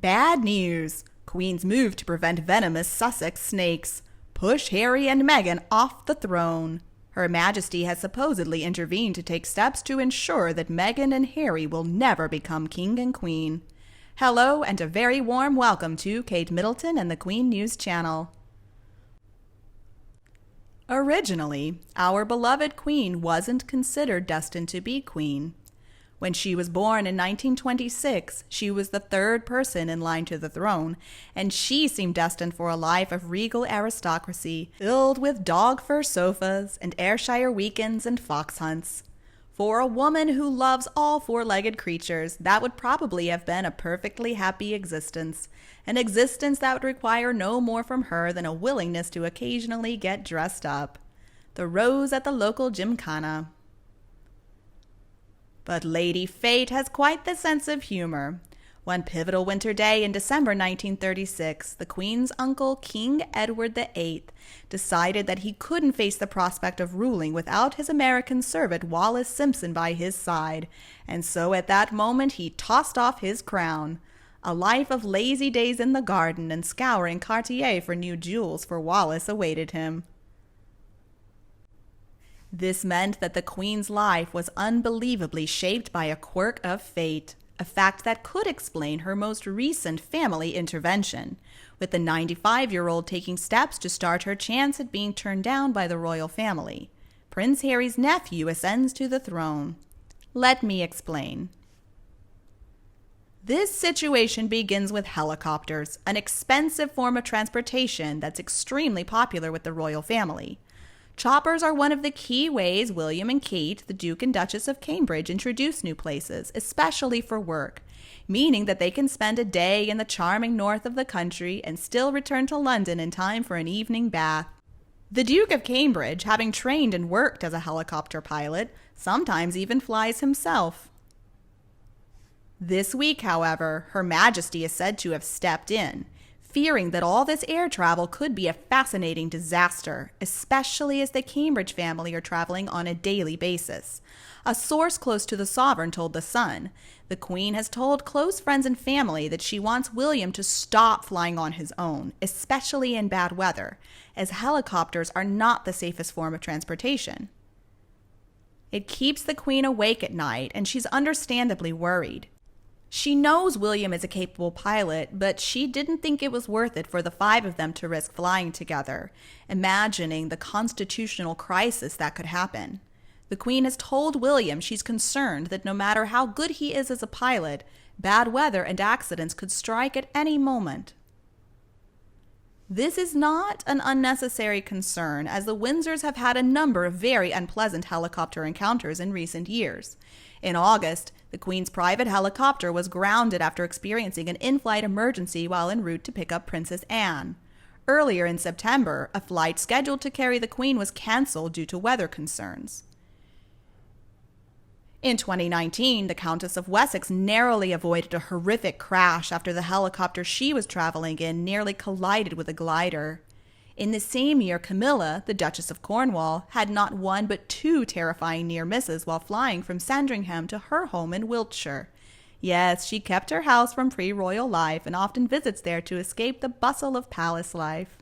Bad news! Queen's move to prevent venomous Sussex snakes. Push Harry and Meghan off the throne. Her Majesty has supposedly intervened to take steps to ensure that Meghan and Harry will never become king and queen. Hello and a very warm welcome to Kate Middleton and the Queen News Channel. Originally, our beloved queen wasn't considered destined to be queen. When she was born in 1926, she was the third person in line to the throne, and she seemed destined for a life of regal aristocracy, filled with dog fur sofas and Ayrshire weekends and fox hunts. For a woman who loves all four-legged creatures, that would probably have been a perfectly happy existence, an existence that would require no more from her than a willingness to occasionally get dressed up. The rose at the local gymkhana. But Lady Fate has quite the sense of humor. One pivotal winter day in December 1936, the Queen's uncle, King Edward VIII, decided that he couldn't face the prospect of ruling without his American servant Wallis Simpson by his side, and so at that moment he tossed off his crown. A life of lazy days in the garden and scouring Cartier for new jewels for Wallis awaited him. This meant that the Queen's life was unbelievably shaped by a quirk of fate, a fact that could explain her most recent family intervention, with the 95-year-old taking steps to start her chance at being turned down by the royal family. Prince Harry's nephew ascends to the throne. Let me explain. This situation begins with helicopters, an expensive form of transportation that's extremely popular with the royal family. Choppers are one of the key ways William and Kate, the Duke and Duchess of Cambridge, introduce new places, especially for work, meaning that they can spend a day in the charming north of the country and still return to London in time for an evening bath. The Duke of Cambridge, having trained and worked as a helicopter pilot, sometimes even flies himself. This week, however, Her Majesty is said to have stepped in, fearing that all this air travel could be a fascinating disaster, especially as the Cambridge family are traveling on a daily basis. A source close to the sovereign told The Sun, the Queen has told close friends and family that she wants William to stop flying on his own, especially in bad weather, as helicopters are not the safest form of transportation. It keeps the Queen awake at night, and she's understandably worried. She knows William is a capable pilot, but she didn't think it was worth it for the five of them to risk flying together, imagining the constitutional crisis that could happen. The Queen has told William she's concerned that no matter how good he is as a pilot, bad weather and accidents could strike at any moment. This is not an unnecessary concern, as the Windsors have had a number of very unpleasant helicopter encounters in recent years. In August, the Queen's private helicopter was grounded after experiencing an in-flight emergency while en route to pick up Princess Anne. Earlier in September, a flight scheduled to carry the Queen was cancelled due to weather concerns. In 2019, the Countess of Wessex narrowly avoided a horrific crash after the helicopter she was traveling in nearly collided with a glider. In the same year, Camilla, the Duchess of Cornwall, had not one but two terrifying near misses while flying from Sandringham to her home in Wiltshire. Yes, she kept her house from pre-royal life and often visits there to escape the bustle of palace life.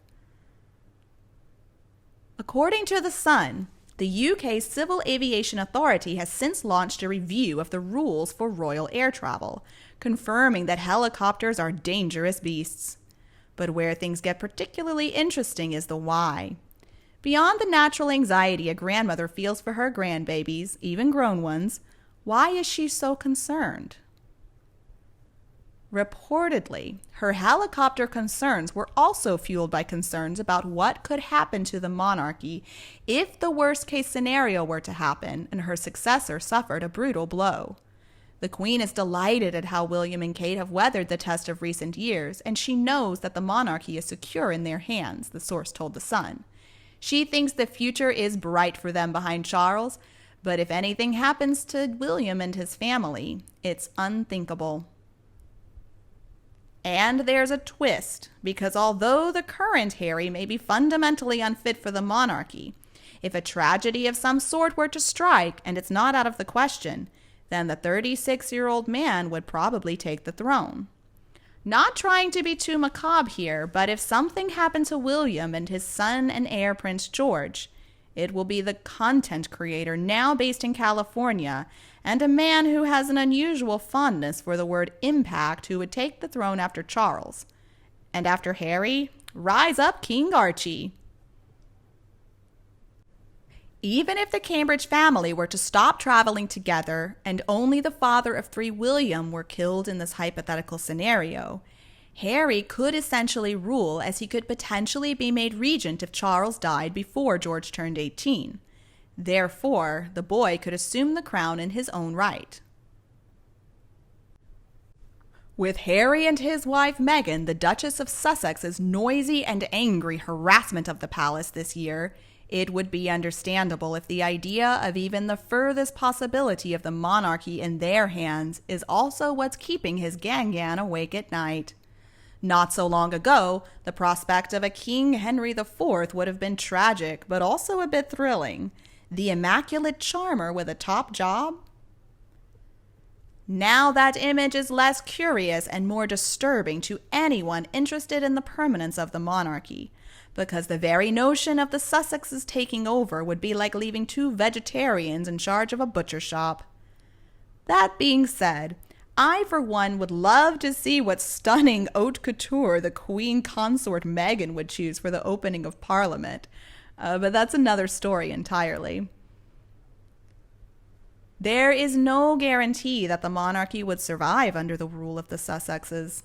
According to The Sun, the UK Civil Aviation Authority has since launched a review of the rules for royal air travel, confirming that helicopters are dangerous beasts. But where things get particularly interesting is the why. Beyond the natural anxiety a grandmother feels for her grandbabies, even grown ones, why is she so concerned? Reportedly, her helicopter concerns were also fueled by concerns about what could happen to the monarchy if the worst-case scenario were to happen and her successor suffered a brutal blow. The Queen is delighted at how William and Kate have weathered the test of recent years, and she knows that the monarchy is secure in their hands, the source told The Sun. She thinks the future is bright for them behind Charles, but if anything happens to William and his family, it's unthinkable. And there's a twist, because although the current Harry may be fundamentally unfit for the monarchy, if a tragedy of some sort were to strike, and it's not out of the question, then the 36-year-old man would probably take the throne. Not trying to be too macabre here, but if something happened to William and his son and heir Prince George, it will be the content creator now based in California and a man who has an unusual fondness for the word impact who would take the throne after Charles. And after Harry, rise up King Archie. Even if the Cambridge family were to stop traveling together and only the father of three, William, were killed in this hypothetical scenario, Harry could essentially rule, as he could potentially be made regent if Charles died before George turned 18. Therefore, the boy could assume the crown in his own right. With Harry and his wife Meghan, the Duchess of Sussex's noisy and angry harassment of the palace this year, it would be understandable if the idea of even the furthest possibility of the monarchy in their hands is also what's keeping his gang awake at night. Not so long ago, the prospect of a King Henry IV would have been tragic, but also a bit thrilling. The immaculate charmer with a top job? Now that image is less curious and more disturbing to anyone interested in the permanence of the monarchy, because the very notion of the Sussexes taking over would be like leaving two vegetarians in charge of a butcher shop. That being said, I, for one, would love to see what stunning haute couture the Queen Consort Meghan would choose for the opening of Parliament, but that's another story entirely. There is no guarantee that the monarchy would survive under the rule of the Sussexes.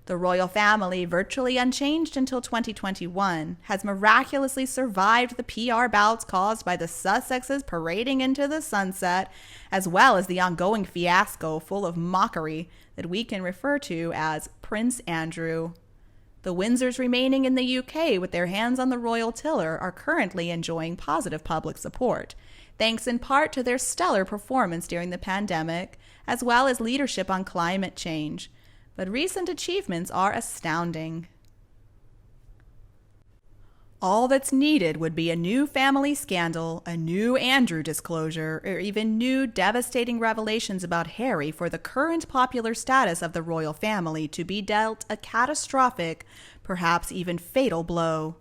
The royal family, virtually unchanged until 2021, has miraculously survived the PR bouts caused by the Sussexes parading into the sunset, as well as the ongoing fiasco full of mockery that we can refer to as Prince Andrew. The Windsors remaining in the UK with their hands on the royal tiller are currently enjoying positive public support, thanks in part to their stellar performance during the pandemic, as well as leadership on climate change. But recent achievements are astounding. All that's needed would be a new family scandal, a new Andrew disclosure, or even new devastating revelations about Harry for the current popular status of the royal family to be dealt a catastrophic, perhaps even fatal blow.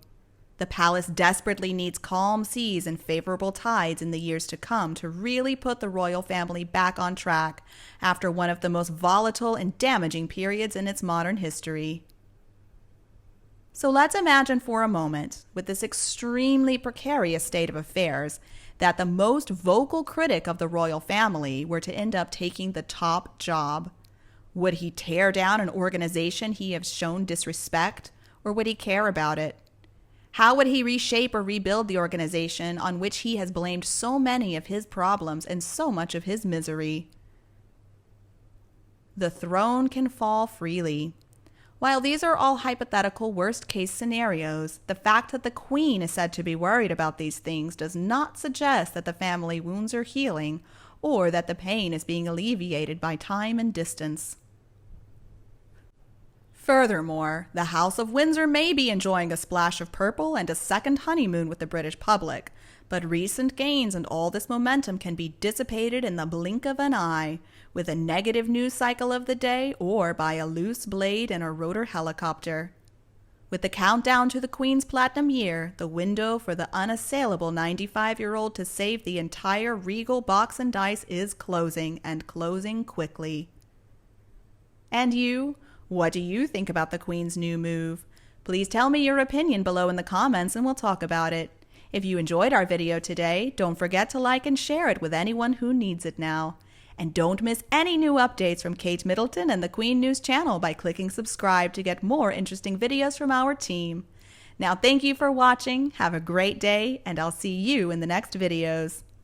The palace desperately needs calm seas and favorable tides in the years to come to really put the royal family back on track after one of the most volatile and damaging periods in its modern history. So let's imagine for a moment, with this extremely precarious state of affairs, that the most vocal critic of the royal family were to end up taking the top job. Would he tear down an organization he has shown disrespect, or would he care about it? How would he reshape or rebuild the organization on which he has blamed so many of his problems and so much of his misery? The throne can fall freely. While these are all hypothetical worst-case scenarios, the fact that the Queen is said to be worried about these things does not suggest that the family wounds are healing or that the pain is being alleviated by time and distance. Furthermore, the House of Windsor may be enjoying a splash of purple and a second honeymoon with the British public, but recent gains and all this momentum can be dissipated in the blink of an eye, with a negative news cycle of the day or by a loose blade in a rotor helicopter. With the countdown to the Queen's Platinum year, the window for the unassailable 95-year-old to save the entire regal box and dice is closing, and closing quickly. And you? What do you think about the Queen's new move? Please tell me your opinion below in the comments and we'll talk about it. If you enjoyed our video today, don't forget to like and share it with anyone who needs it now. And don't miss any new updates from Kate Middleton and the Queen News channel by clicking subscribe to get more interesting videos from our team. Now thank you for watching, have a great day, and I'll see you in the next videos.